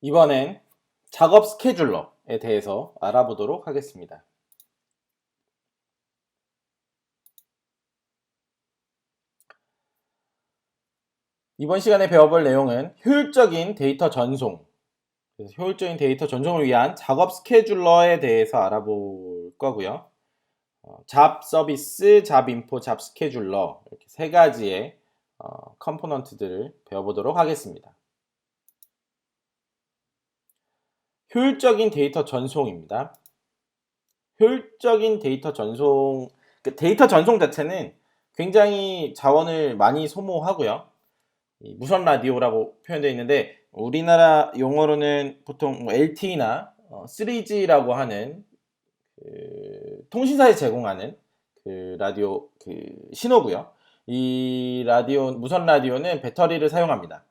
이번엔 작업 스케줄러에 대해서 알아보도록 하겠습니다. 이번 시간에 배워볼 내용은 효율적인 데이터 전송, 효율적인 데이터 전송을 위한 작업 스케줄러에 대해서 알아볼 거고요. 잡 서비스, 잡 인포, 잡 스케줄러 이렇게 세 가지의 컴포넌트들을 배워보도록 하겠습니다. 효율적인 데이터 전송입니다. 효율적인 데이터 전송, 데이터 전송 자체는 굉장히 자원을 많이 소모하고요. 무선 라디오라고 표현되어 있는데 우리나라 용어로는 보통 LTE나 3G라고 하는 통신사에 제공하는 그 라디오 신호고요. 이 라디오 무선 라디오는 배터리를 사용합니다.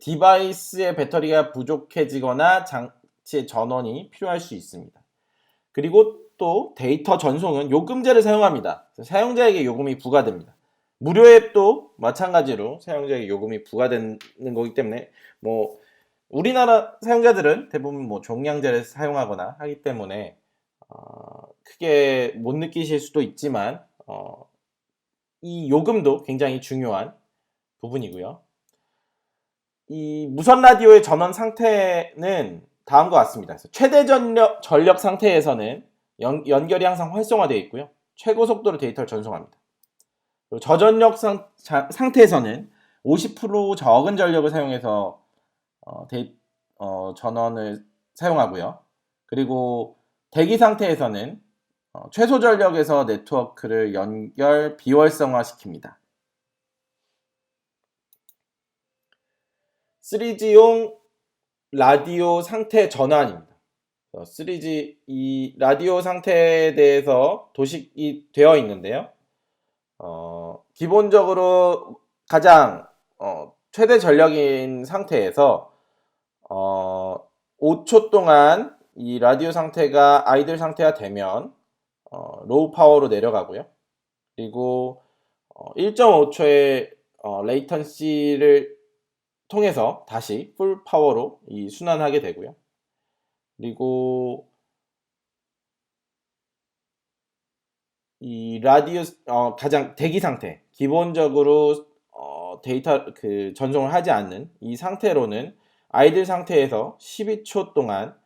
디바이스의 배터리가 부족해지거나 장치의 전원이 필요할 수 있습니다. 그리고 또 데이터 전송은 요금제를 사용합니다. 사용자에게 요금이 부과됩니다. 무료 앱도 마찬가지로 사용자에게 요금이 부과되는 거기 때문에 우리나라 사용자들은 대부분 종량제를 사용하거나 하기 때문에 크게 못 느끼실 수도 있지만 이 요금도 굉장히 중요한 부분이고요. 이 무선 라디오의 전원 상태는 다음과 같습니다. 최대 전력 상태에서는 연결이 항상 활성화되어 있고요. 최고 속도로 데이터를 전송합니다. 그리고 저전력 상태에서는 50% 적은 전력을 사용해서 전원을 사용하고요. 그리고 대기 상태에서는 최소 전력에서 네트워크를 연결 비활성화 시킵니다. 3G용 라디오 상태 전환입니다. 3G 이 라디오 상태에 대해서 도식이 되어 있는데요. 기본적으로 가장 최대 전력인 상태에서 5초 동안 이 라디오 상태가 아이들 상태가 되면 로우 파워로 내려가고요. 그리고 1.5초의 레이턴시를 통해서 다시 풀 파워로 순환하게 되고요. 그리고 이 라디오 가장 대기 상태, 기본적으로 데이터 전송을 하지 않는 이 상태로는 아이들 상태에서 12초 동안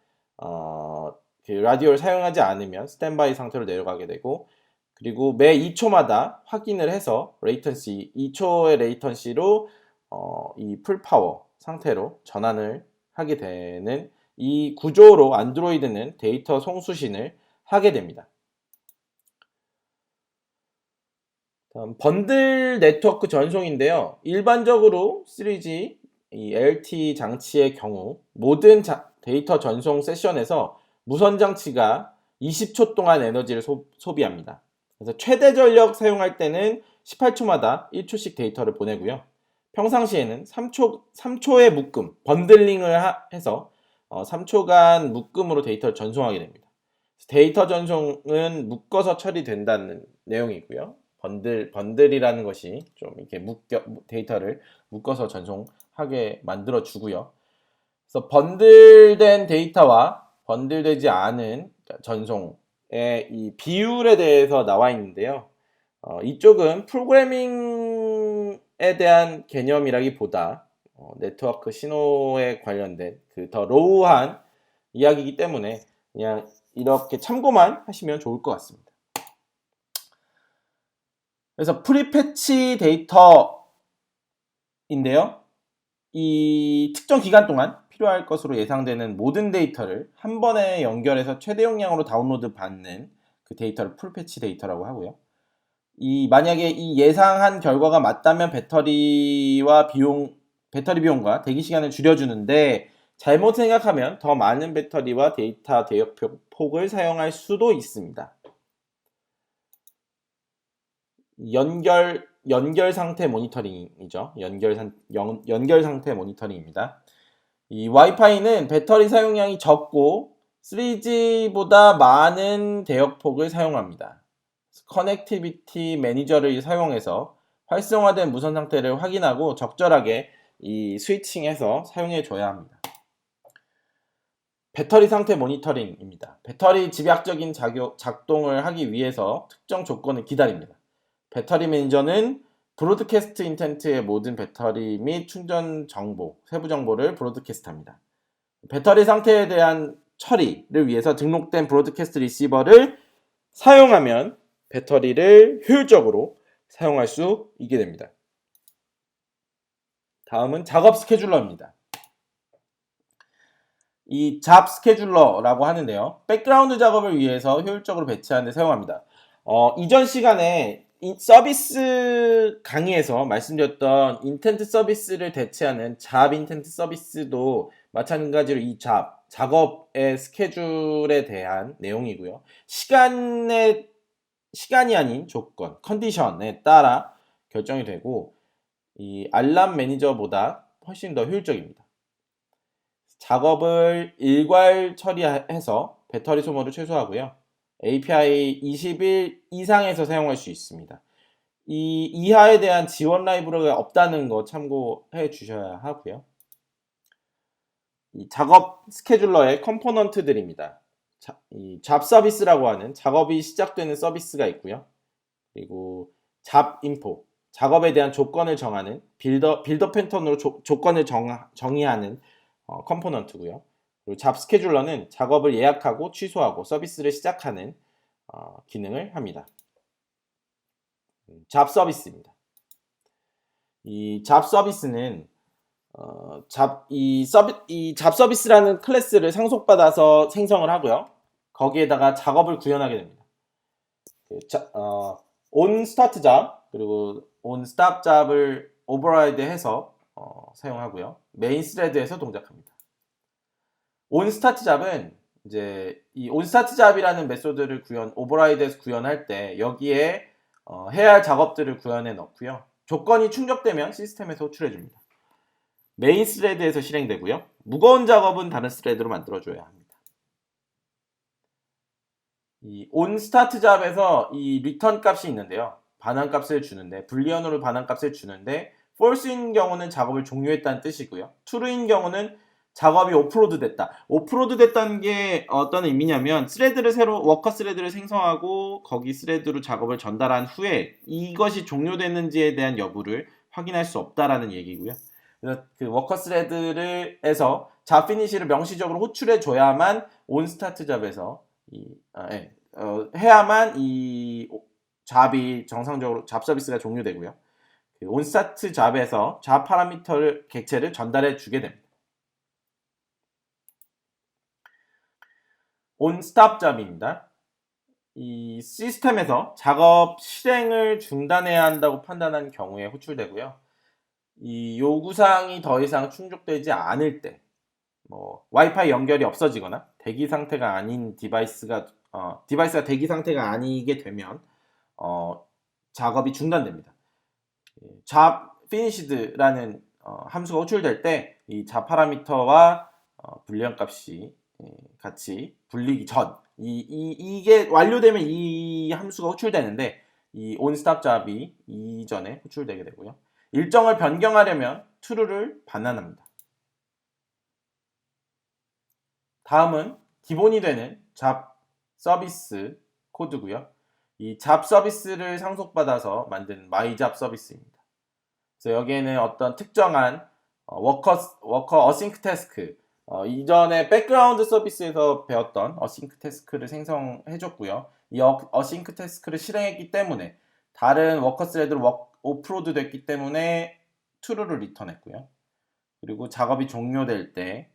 라디오를 사용하지 않으면 스탠바이 상태로 내려가게 되고, 그리고 매 2초마다 확인을 해서 레이턴시 2초의 레이턴시로 이 풀파워 상태로 전환을 하게 되는 이 구조로 안드로이드는 데이터 송수신을 하게 됩니다. 번들 네트워크 전송인데요. 일반적으로 3G LTE 장치의 경우 모든 데이터 전송 세션에서 무선 장치가 20초 동안 에너지를 소비합니다. 그래서 최대 전력 사용할 때는 18초마다 1초씩 데이터를 보내고요. 평상시에는 3초의 묶음, 번들링을 해서 3초간 묶음으로 데이터를 전송하게 됩니다. 데이터 전송은 묶어서 처리된다는 내용이고요. 번들이라는 것이 좀 이렇게 데이터를 묶어서 전송하게 만들어 주고요. 그래서 번들된 데이터와 번들되지 않은 전송의 이 비율에 대해서 나와 있는데요. 이쪽은 프로그래밍에 대한 개념이라기보다 네트워크 신호에 관련된 더 로우한 이야기이기 때문에 그냥 이렇게 참고만 하시면 좋을 것 같습니다. 그래서 프리패치 데이터인데요. 이 특정 기간 동안 필요할 것으로 예상되는 모든 데이터를 한 번에 연결해서 최대 용량으로 다운로드 받는 그 데이터를 풀패치 데이터라고 하고요. 만약에 이 예상한 결과가 맞다면 배터리 비용과 대기 시간을 줄여주는데, 잘못 생각하면 더 많은 배터리와 데이터 대역 폭을 사용할 수도 있습니다. 연결 상태 모니터링이죠. 연결 상태 모니터링입니다. 이 와이파이는 배터리 사용량이 적고 3G보다 많은 대역폭을 사용합니다. 커넥티비티 매니저를 사용해서 활성화된 무선 상태를 확인하고 적절하게 스위칭해서 사용해 줘야 합니다. 배터리 상태 모니터링입니다. 배터리 집약적인 작동을 하기 위해서 특정 조건을 기다립니다. 배터리 매니저는 브로드캐스트 인텐트의 모든 배터리 및 충전 정보, 세부 정보를 브로드캐스트합니다. 배터리 상태에 대한 처리를 위해서 등록된 브로드캐스트 리시버를 사용하면 배터리를 효율적으로 사용할 수 있게 됩니다. 다음은 작업 스케줄러입니다. 이 잡 스케줄러라고 하는데요. 백그라운드 작업을 위해서 효율적으로 배치하는 데 사용합니다. 이전 시간에 서비스 강의에서 말씀드렸던 인텐트 서비스를 대체하는 잡 인텐트 서비스도 마찬가지로 이 작업의 스케줄에 대한 내용이고요. 시간이 아닌 조건, 컨디션에 따라 결정이 되고 이 알람 매니저보다 훨씬 더 효율적입니다. 작업을 일괄 처리해서 배터리 소모를 최소화하고요. API 20일 이상에서 사용할 수 있습니다. 이 이하에 대한 지원 라이브러리가 없다는 거 참고해 주셔야 하고요. 이 작업 스케줄러의 컴포넌트들입니다. 이 잡 서비스라고 하는 작업이 시작되는 서비스가 있고요. 그리고 잡 인포, 작업에 대한 조건을 정하는 빌더 패턴으로 조건을 정의하는 컴포넌트고요. 그리고 잡 스케줄러는 작업을 예약하고 취소하고 서비스를 시작하는 기능을 합니다. 잡 서비스입니다. 이 잡 서비스는 이 잡 서비스라는 클래스를 상속받아서 생성을 하고요. 거기에다가 작업을 구현하게 됩니다. on start 잡 그리고 on stop 잡을 오버라이드 해서 사용하고요. 메인 스레드에서 동작합니다. on start 잡은 이제 이 on start 잡이라는 메소드를 오버라이드해서 구현할 때 여기에 해야 할 작업들을 구현해 넣고요. 조건이 충족되면 시스템에서 호출해 줍니다. 메인 스레드에서 실행되고요. 무거운 작업은 다른 스레드로 만들어줘야 합니다. 이 on start 잡에서 이 return 값이 있는데요. 반환값을 주는데 불리언으로 반환값을 주는데 false인 경우는 작업을 종료했다는 뜻이고요. true인 경우는 작업이 오프로드 됐다. 오프로드 됐다는 게 어떤 의미냐면 워커 스레드를 생성하고 거기 스레드로 작업을 전달한 후에 이것이 종료됐는지에 대한 여부를 확인할 수 없다라는 얘기고요. 그래서 그 워커 스레드에서 잡 피니시를 명시적으로 호출해 줘야만 on start 잡에서 해야만 이 잡이 정상적으로 잡 서비스가 종료되고요. 그 on start 잡에서 잡 파라미터를 객체를 전달해 주게 됩니다. on stop 잡입니다. 이 시스템에서 작업 실행을 중단해야 한다고 판단한 경우에 호출되고요. 이 요구사항이 더 이상 충족되지 않을 때, 와이파이 연결이 없어지거나 대기 상태가 아닌 디바이스가 대기 상태가 아니게 되면 작업이 중단됩니다. 잡 finished라는 함수가 호출될 때 이 잡 파라미터와 불리언 값이 같이 불리기 전 이게 완료되면 이 함수가 호출되는데 이 onStop 잡이 이전에 호출되게 되고요. 일정을 변경하려면 true를 반환합니다. 다음은 기본이 되는 잡 서비스 코드고요. 이 잡 서비스를 상속받아서 만든 my잡 서비스입니다. 그래서 여기에는 어떤 특정한 워커 어싱크 태스크 이전에 백그라운드 서비스에서 배웠던 어싱크 태스크를 생성해줬고요. 이 어싱크 태스크를 실행했기 때문에 다른 워커 스레드로 오프로드 됐기 때문에 true를 리턴했고요. 그리고 작업이 종료될 때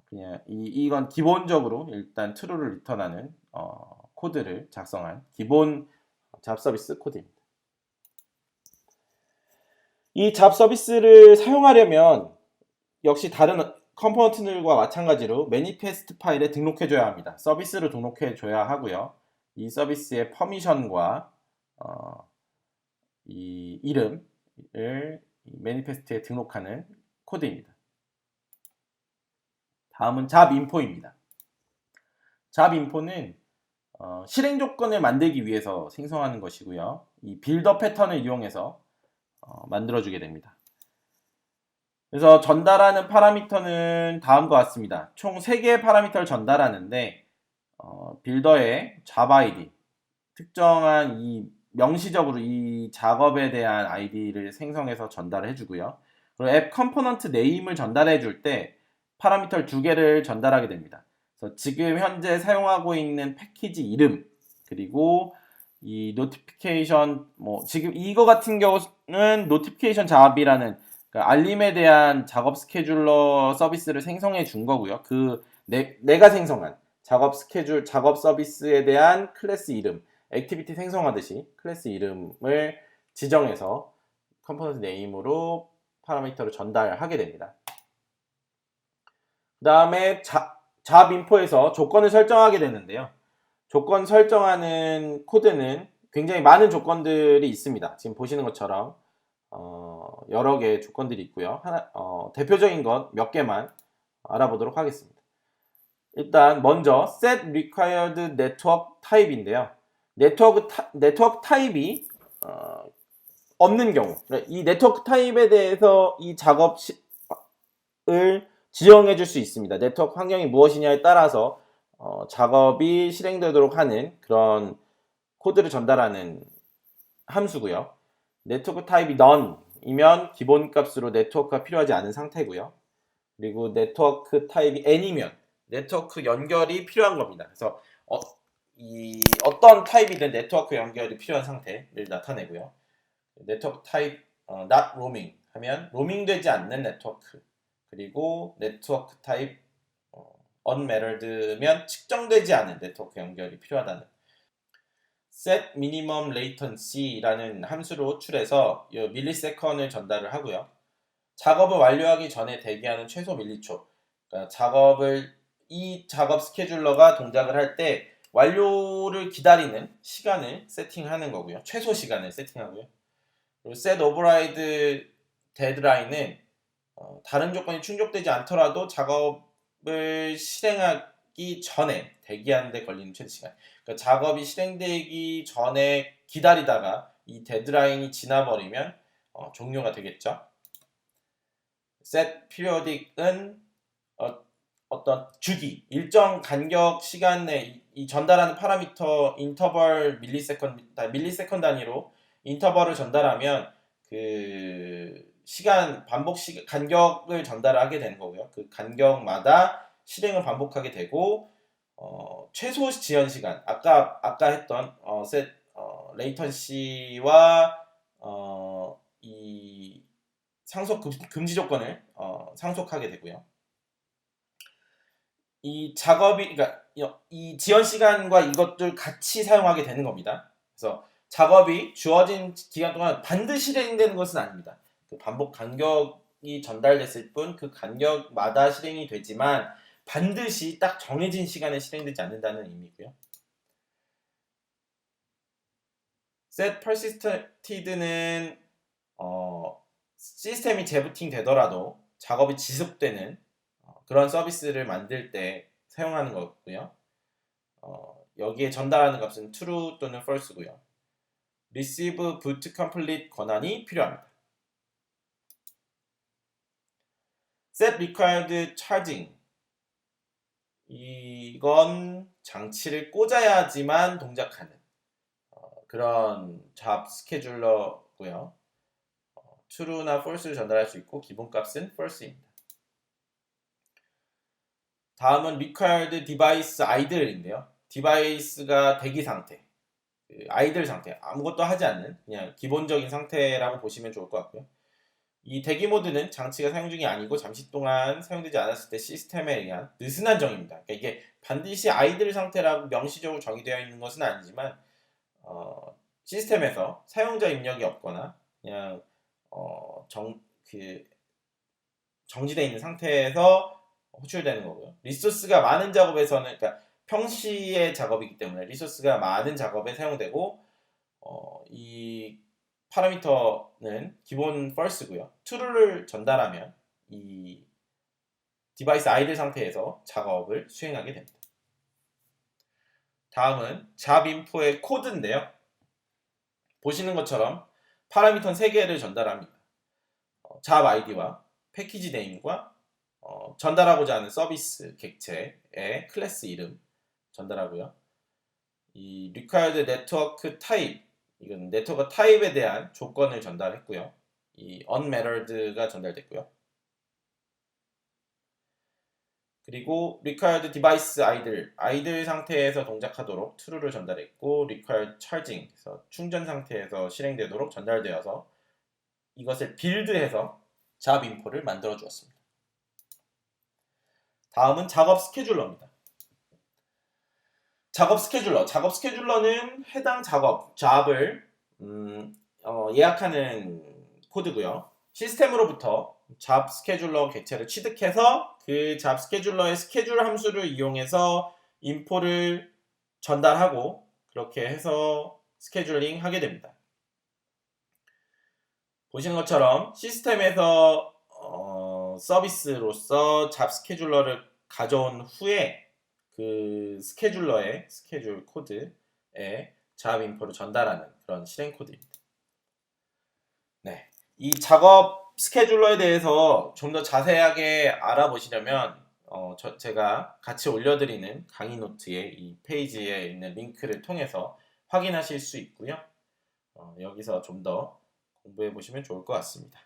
그냥 이건 기본적으로 일단 true를 리턴하는 코드를 작성한 기본 잡 서비스 코드입니다. 이 잡 서비스를 사용하려면 역시 다른 컴포넌트들과 마찬가지로 매니페스트 파일에 등록해줘야 합니다. 서비스를 등록해줘야 하고요. 이 서비스의 퍼미션과 이 이름을 매니페스트에 등록하는 코드입니다. 다음은 잡 인포입니다. 잡 인포는 실행 조건을 만들기 위해서 생성하는 것이고요. 이 빌더 패턴을 이용해서 만들어주게 됩니다. 그래서 전달하는 파라미터는 다음과 같습니다. 총 3개의 파라미터를 전달하는데 빌더의 잡 아이디, 특정한 이 명시적으로 이 작업에 대한 아이디를 생성해서 전달을 해주고요. 그리고 앱 컴포넌트 네임을 전달해 줄 때 파라미터 2개를 전달하게 됩니다. 그래서 지금 현재 사용하고 있는 패키지 이름, 그리고 이 노티피케이션, 지금 이거 같은 경우는 노티피케이션 잡이라는 그러니까 알림에 대한 작업 스케줄러 서비스를 생성해 준 거고요. 내가 생성한 작업 스케줄, 작업 서비스에 대한 클래스 이름, 액티비티 생성하듯이 클래스 이름을 지정해서 컴포넌트 네임으로 파라미터를 전달하게 됩니다. 그 다음에 잡 인포에서 조건을 설정하게 되는데요. 조건 설정하는 코드는 굉장히 많은 조건들이 있습니다. 지금 보시는 것처럼 여러 개의 조건들이 있고요. 대표적인 것 몇 개만 알아보도록 하겠습니다. 일단 먼저 set required network type인데요. 네트워크 타입이 없는 경우, 이 네트워크 타입에 대해서 이 작업을 지정해 줄 수 있습니다. 네트워크 환경이 무엇이냐에 따라서 작업이 실행되도록 하는 그런 코드를 전달하는 함수고요. 네트워크 타입이 none이면 기본값으로 네트워크가 필요하지 않은 상태고요. 그리고 네트워크 타입이 n이면 네트워크 연결이 필요한 겁니다. 그래서 어떤 타입이든 네트워크 연결이 필요한 상태를 나타내고요. 네트워크 타입 not roaming 하면 로밍 되지 않는 네트워크, 그리고 네트워크 타입 unmettered면 측정되지 않은 네트워크 연결이 필요하다는 set minimum latency라는 함수로 호출해서 밀리세컨을 전달을 하고요. 작업을 완료하기 전에 대기하는 최소 밀리초, 그러니까 이 작업 스케줄러가 동작을 할 때 완료를 기다리는 시간을 세팅하는 거고요. 최소 시간을 세팅하고요. 그리고 set override deadline은 다른 조건이 충족되지 않더라도 작업을 실행하기 전에 대기하는 데 걸리는 최대 시간. 그러니까 작업이 실행되기 전에 기다리다가 이 데드라인이 지나버리면 종료가 되겠죠. set periodic은 어떤 주기, 일정 간격 시간 내 이 전달하는 파라미터 인터벌 밀리세컨 단위로 인터벌을 전달하면 그 시간 반복 간격을 전달하게 되는 거고요. 그 간격마다 실행을 반복하게 되고 최소 지연 시간 아까 했던 set 레이턴시와 이 상속 금지 조건을 상속하게 되고요. 이 작업이 그러니까 이 지연 시간과 이것들 같이 사용하게 되는 겁니다. 그래서 작업이 주어진 기간 동안 반드시 실행되는 것은 아닙니다. 그 반복 간격이 전달됐을 뿐 그 간격마다 실행이 되지만 반드시 딱 정해진 시간에 실행되지 않는다는 의미고요. set persisted는 시스템이 재부팅 되더라도 작업이 지속되는 그런 서비스를 만들 때 사용하는 거고요. 여기에 전달하는 값은 true 또는 false고요. receive boot complete 권한이 필요합니다. set required charging 이건 장치를 꽂아야지만 동작하는 그런 잡 스케줄러고요. true나 false를 전달할 수 있고 기본값은 false입니다. 다음은 required device idle인데요. 디바이스가 대기 상태, 아이들 상태, 아무것도 하지 않는 그냥 기본적인 상태라고 보시면 좋을 것 같고요. 이 대기 모드는 장치가 사용 중이 아니고 잠시 동안 사용되지 않았을 때 시스템에 의한 느슨한 정의입니다. 그러니까 이게 반드시 아이들 상태라고 명시적으로 정의되어 있는 것은 아니지만 시스템에서 사용자 입력이 없거나 그냥 정지되어 있는 상태에서 호출되는 거고요. 리소스가 많은 작업에서는 그러니까 평시의 작업이기 때문에 리소스가 많은 작업에 사용되고 이 파라미터는 기본 false고요. true를 전달하면 이 디바이스 아이들 상태에서 작업을 수행하게 됩니다. 다음은 잡 인포의 코드인데요. 보시는 것처럼 파라미터 3개를 전달합니다. 잡 아이디와 패키지 네임과 전달하고자 하는 서비스 객체의 클래스 이름 전달하고요. 이 required network type, 이건 네트워크 타입에 대한 조건을 전달했고요. 이 unmethod가 전달됐고요. 그리고 required device idle 상태에서 동작하도록 true를 전달했고, required charging, 그래서 충전 상태에서 실행되도록 전달되어서 이것을 빌드해서 잡 인포를 만들어 주었습니다. 다음은 작업 스케줄러입니다. 작업 스케줄러는 해당 잡을 예약하는 코드고요. 시스템으로부터 잡 스케줄러 객체를 취득해서 그 잡 스케줄러의 스케줄 함수를 이용해서 인포를 전달하고 그렇게 해서 스케줄링 하게 됩니다. 보시는 것처럼 시스템에서 서비스로서 잡 스케줄러를 가져온 후에 그 스케줄러의 스케줄 코드에 잡 인포를 전달하는 그런 실행 코드입니다. 네, 이 작업 스케줄러에 대해서 좀 더 자세하게 알아보시려면 제가 같이 올려드리는 강의 노트의 이 페이지에 있는 링크를 통해서 확인하실 수 있고요. 여기서 좀 더 공부해 보시면 좋을 것 같습니다.